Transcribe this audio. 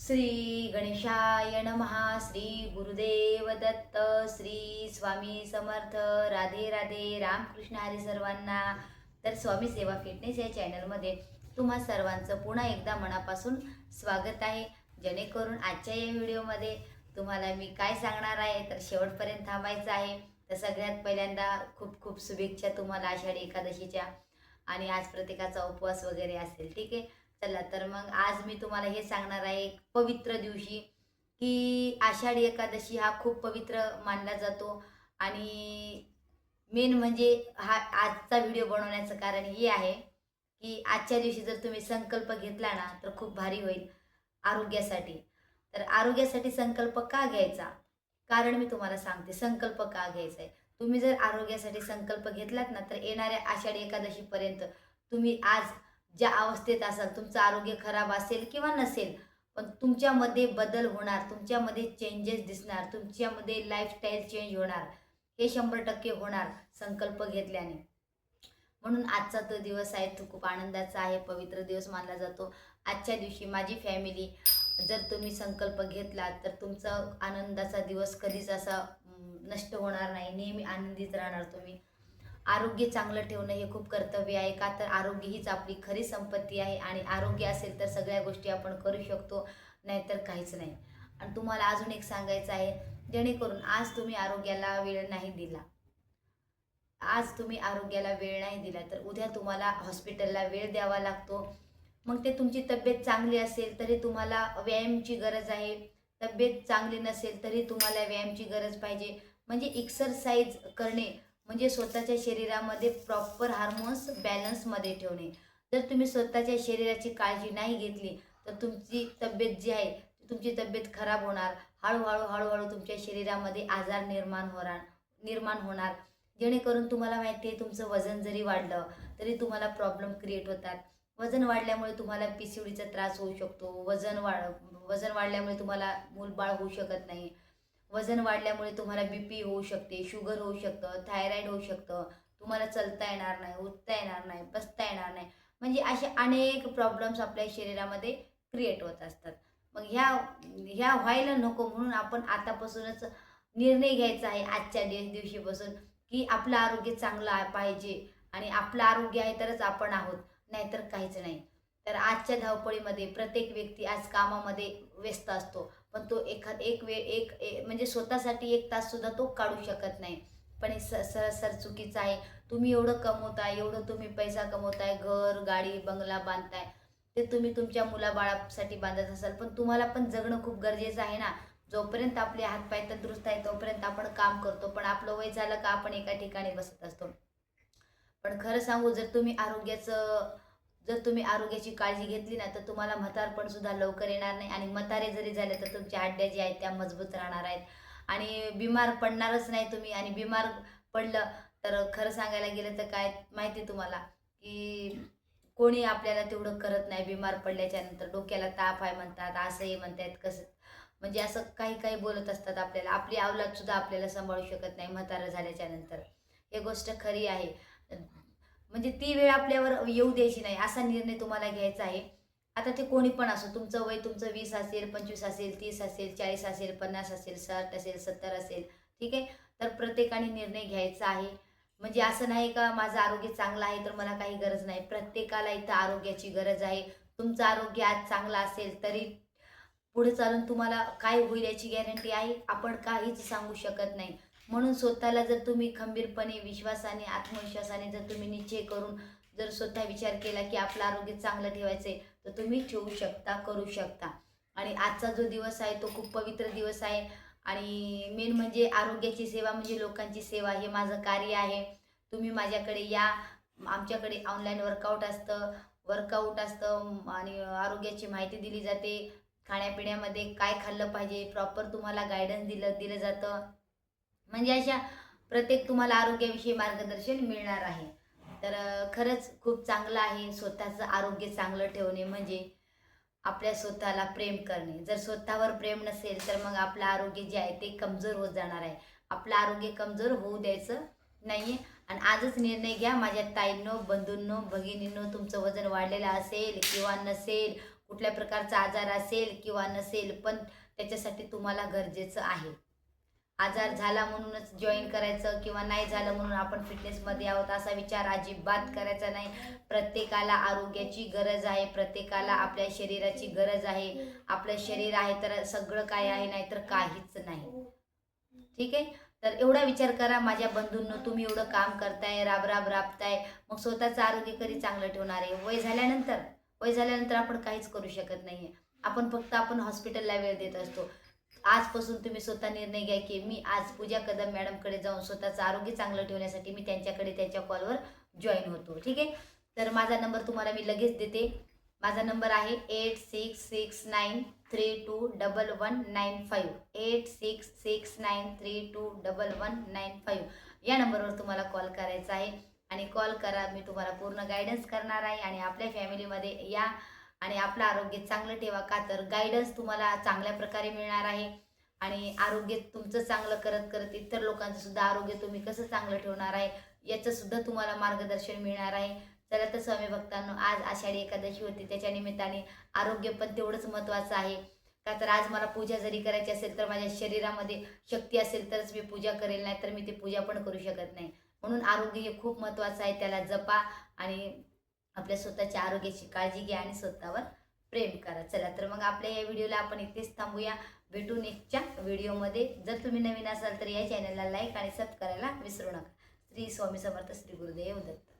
श्री गणेशाय नमः. श्री गुरुदेव दत्त. श्री स्वामी समर्थ. राधे राधे. रामकृष्ण हरी सर्वांना. तर स्वामी सेवा फिटनेस या चॅनलमध्ये तुम्हा सर्वांचं पुन्हा एकदा मनापासून स्वागत आहे. जेणेकरून आजच्या या व्हिडिओमध्ये तुम्हाला मी काय सांगणार आहे तर शेवटपर्यंत थांबायचं आहे. तर सगळ्यात पहिल्यांदा खूप खूप शुभेच्छा तुम्हाला आषाढी एकादशीच्या. आणि आज प्रत्येकाचा उपवास वगैरे असेल. ठीक आहे. चला तर मग आज मी तुम्हाला हे सांगणार आहे एक पवित्र दिवशी की आषाढी एकादशी हा खूप पवित्र मानला जातो. आणि मेन म्हणजे हा आजचा व्हिडिओ बनवण्याचं कारण हे आहे की आजच्या दिवशी जर तुम्ही संकल्प घेतला ना तर खूप भारी होईल आरोग्यासाठी. तर आरोग्यासाठी संकल्प का घ्यायचा, कारण मी तुम्हाला सांगते संकल्प का घ्यायचा आहे. तुम्ही जर आरोग्यासाठी संकल्प घेतलात ना तर येणाऱ्या आषाढी एकादशीपर्यंत तुम्ही आज ज्या अवस्थेत असाल, तुमचं आरोग्य खराब असेल किंवा नसेल, पण तुमच्यामध्ये बदल होणार, तुमच्यामध्ये चेंजेस दिसणार, तुमच्यामध्ये लाईफस्टाईल चेंज होणार, हे 100% होणार संकल्प घेतल्याने. म्हणून आजचा तो दिवस आहे तो खूप आनंदाचा आहे, पवित्र दिवस मानला जातो. आजच्या दिवशी माझी फॅमिली जर तुम्ही संकल्प घेतला तर तुमचा आनंदाचा दिवस कधीच असा नष्ट होणार नाही, नेहमी आनंदित राहणार तुम्ही. आरोग्य चांगलं ठेवणं हे खूप कर्तव्य आहे, का तर आरोग्य हीच आपली खरी संपत्ती आहे. आणि आरोग्य असेल तर सगळ्या गोष्टी आपण करू शकतो, नाहीतर काहीच नाही. आणि तुम्हाला अजून एक सांगायचं आहे, जेणेकरून आज तुम्ही आरोग्याला वेळ नाही दिला, आज तुम्ही आरोग्याला वेळ नाही दिला तर उद्या तुम्हाला हॉस्पिटलला वेळ द्यावा लागतो. मग ते तुमची तब्येत चांगली असेल तरी तुम्हाला व्यायामची गरज आहे, तब्येत चांगली नसेल तरी तुम्हाला व्यायामची गरज पाहिजे. म्हणजे एक्सरसाइज करणे म्हणजे स्वतःच्या शरीरामध्ये प्रॉपर हार्मोन्स बॅलन्समध्ये ठेवणे. जर तुम्ही स्वतःच्या शरीराची काळजी नाही घेतली तर तुमची तब्येत जी आहे तुमची तब्येत खराब होणार. हळूहळू हळूहळू तुमच्या शरीरामध्ये आजार निर्माण होणार. जेणेकरून तुम्हाला माहिती आहे तुमचं वजन जरी वाढलं तरी तुम्हाला प्रॉब्लेम क्रिएट होतात. वजन वाढल्यामुळे तुम्हाला PCODचा त्रास होऊ शकतो. वजन वाढल्यामुळे तुम्हाला मूलबाळ होऊ शकत नाही. वजन वाढल्यामुळे तुम्हाला BP होऊ शकते, शुगर होऊ शकतं, थायरॉईड होऊ शकतं. तुम्हाला चलता येणार नाही, उठता येणार नाही, बसता येणार नाही. म्हणजे असे अनेक प्रॉब्लेम्स आपल्या शरीरामध्ये क्रिएट होत असतात. मग ह्या ह्या व्हायला नको म्हणून आपण आतापासूनच निर्णय घ्यायचा आहे आजच्या दिवशीपासून की आपलं आरोग्य चांगलं पाहिजे. आणि आपलं आरोग्य आहे तरच आपण आहोत, नाहीतर काहीच नाही. तर आजच्या धावपळीमध्ये प्रत्येक व्यक्ती आज कामामध्ये व्यस्त असतो, पण तो एक वेळ म्हणजे स्वतःसाठी 1 तास सुद्धा तो काढू शकत नाही. पण हे सर चुकीचं आहे. तुम्ही एवढं कमवताय, एवढं तुम्ही पैसा कमवताय, घर गाडी बंगला बांधताय, ते तुम्ही तुमच्या मुलाबाळासाठी बांधत असाल, पण तुम्हाला पण जगणं खूप गरजेचं आहे ना. जोपर्यंत आपले हातपाय तंदुरुस्त आहे तोपर्यंत आपण काम करतो, पण आपलं वय झालं का आपण एका ठिकाणी बसत असतो. पण खरं सांगू, जर तुम्ही आरोग्याची काळजी घेतली ना तर तुम्हाला म्हातारपण सुद्धा लवकर येणार नाही. आणि म्हातारे जरी झाले तर तुमच्या हड्ड्या ज्या आहेत त्या मजबूत राहणार आहेत. आणि बिमार पडणारच नाही तुम्ही. आणि बिमार पडलं तर खरं सांगायला गेलं तर काय माहिती तुम्हाला की कोणी आपल्याला तेवढं करत नाही. बिमार पडल्याच्या नंतर डोक्याला ताप आहे म्हणतात, असंही म्हणतात, कसं म्हणजे असं काही काही बोलत असतात आपल्याला. आपली अवलाद सुद्धा आपल्याला सांभाळू शकत नाही म्हातारं झाल्याच्या नंतर. हे गोष्ट खरी आहे. म्हणजे ती वेळ आपल्यावर येऊ द्यायची नाही, असा निर्णय तुम्हाला घ्यायचा आहे. आता ते कोणी पण असो, तुमचं वय तुमचं 20 असेल, 25 असेल, 30 असेल, 40 असेल, 50 असेल, 60 असेल, 70 असेल, ठीक आहे. तर प्रत्येकाने निर्णय घ्यायचा आहे. म्हणजे असं नाही का माझं आरोग्य चांगलं आहे तर मला काही गरज नाही. प्रत्येकाला इथं आरोग्याची गरज आहे. तुमचं आरोग्य आज चांगलं असेल तरी पुढे चालून तुम्हाला काय होईल याची गॅरंटी आहे, आपण काहीच सांगू शकत नाही. म्हणून स्वतःला जर तुम्ही खंबीरपणे, विश्वासाने, आत्मविश्वासाने जर तुम्ही निश्चय करून जर स्वतः विचार केला की आपलं आरोग्य चांगलं ठेवायचं तर तुम्ही ठेवू शकता, करू शकता. आणि आजचा जो दिवस आहे तो खूप पवित्र दिवस आहे. आणि मेन म्हणजे आरोग्याची सेवा म्हणजे लोकांची सेवा, हे माझं कार्य आहे. तुम्ही माझ्याकडे या. आमच्याकडे ऑनलाईन वर्कआउट असतं आणि आरोग्याची माहिती दिली जाते. खाण्यापिण्यामध्ये काय खाल्लं पाहिजे प्रॉपर तुम्हाला गायडन्स दिलं जातं. म्हणजे अशा प्रत्येक तुम्हाला आरोग्याविषयी मार्गदर्शन मिळणार आहे. तर खरंच खूप चांगलं आहे. स्वतःचं आरोग्य चांगलं ठेवणे म्हणजे आपल्या स्वतःला प्रेम करणे. जर स्वतःवर प्रेम नसेल तर मग आपलं आरोग्य जे आहे ते कमजोर होत जाणार आहे. आपलं आरोग्य कमजोर होऊ द्यायचं नाही. आणि आजच निर्णय घ्या माझ्या ताईंनो, बंधूंनो, भगिनींनो. तुमचं वजन वाढलेलं असेल किंवा नसेल, कुठल्या प्रकारचा आजार असेल किंवा नसेल, पण त्याच्यासाठी तुम्हाला गरजेचं आहे. आजार झाला म्हणूनच जॉईन करायचं किंवा नाही झालं म्हणून आपण फिटनेसमध्ये आहोत असा विचार अजिबात करायचा नाही. प्रत्येकाला आरोग्याची गरज आहे, प्रत्येकाला आपल्या शरीराची गरज आहे. आपलं शरीर आहे तर सगळं काय आहे, नाही तर काहीच नाही. ठीक आहे. तर एवढा विचार करा माझ्या बंधूंनो, तुम्ही एवढं काम करताय, राब राबताय, मग स्वतःचं आरोग्य कधी चांगलं ठेवणार आहे? वय झाल्यानंतर आपण काहीच करू शकत नाहीये. आपण हॉस्पिटलला वेळ देत असतो. आजपासून तुम्ही स्वतः निर्णय घ्या की मी आज पूजा कदम मॅडमकडे जाऊन स्वतःचं आरोग्य चांगलं ठेवण्यासाठी मी त्यांच्या कॉलवर जॉईन होतो. ठीक आहे. तर माझा नंबर तुम्हाला मी लगेच देते. माझा नंबर आहे 8669321195. 8669321195. या नंबरवर तुम्हाला कॉल करायचा आहे आणि कॉल करा. मी तुम्हाला पूर्ण गायडन्स करणार आहे आणि आपल्या फॅमिलीमध्ये या आणि आपलं आरोग्य चांगलं ठेवा. का तर गायडन्स तुम्हाला चांगल्या प्रकारे मिळणार आहे आणि आरोग्य तुमचं चांगलं करत करत इतर लोकांचं सुद्धा आरोग्य तुम्ही कसं चांगलं ठेवणार आहे याचं सुद्धा तुम्हाला मार्गदर्शन मिळणार आहे. चला तर स्वामी भक्तांनो, आज आषाढी एकादशी होती, त्याच्या निमित्ताने आरोग्य पण तेवढंच महत्त्वाचं आहे. का तर आज मला पूजा जरी करायची असेल तर माझ्या शरीरामध्ये शक्ती असेल तरच मी पूजा करेल, नाही तर मी ती पूजा पण करू शकत नाही. म्हणून आरोग्य हे खूप महत्त्वाचं आहे, त्याला जपा आणि आपल्या स्वतःच्या आरोग्याची काळजी घ्या आणि स्वतःवर प्रेम करा. चला तर मग आपल्या या व्हिडिओला आपण इथेच थांबूया. भेटू नेक्स्टच्या व्हिडिओमध्ये. जर तुम्ही नवीन असाल तर या चॅनलला लाईक आणि सबस्क्राईब करायला विसरू नका. श्री स्वामी समर्थ, श्री गुरुदेव दत्त.